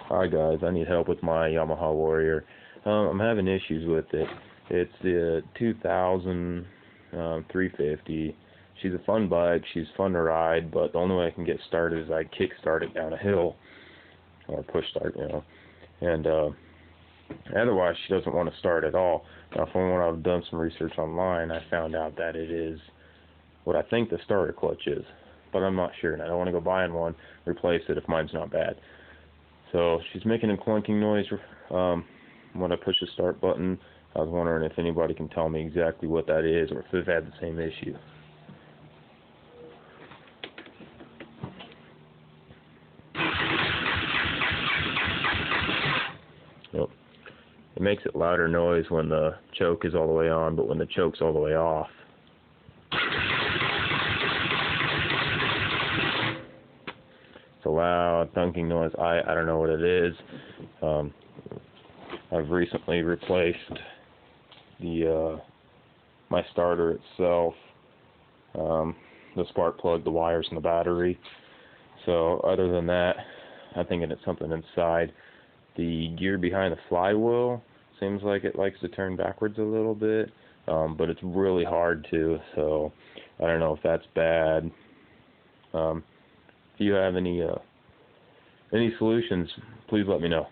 Hi guys, I need help with my Yamaha Warrior. I'm having issues with it. It's the 2000 350. She's a fun bike, she's fun to ride, but the only way I can get started is I kick start it down a hill, or push start, and otherwise she doesn't want to start at all. Now from when I've done some research online, I found out that it is what I think the starter clutch is, but I'm not sure, and I don't want to go buying one, replace it if mine's not bad. So she's making a clunking noise when I push the start button. I was wondering if anybody can tell me exactly what that is, or if they've had the same issue. Yep. It makes it louder noise when the choke is all the way on, but when the choke's all the way off, it's a loud thunking noise. I don't know what it is. I've recently replaced the my starter itself, the spark plug, the wires, and the battery. So other than that, I think it's something inside. The gear behind the flywheel seems like it likes to turn backwards a little bit, but it's really hard to. So I don't know if that's bad. If you have any solutions, please let me know.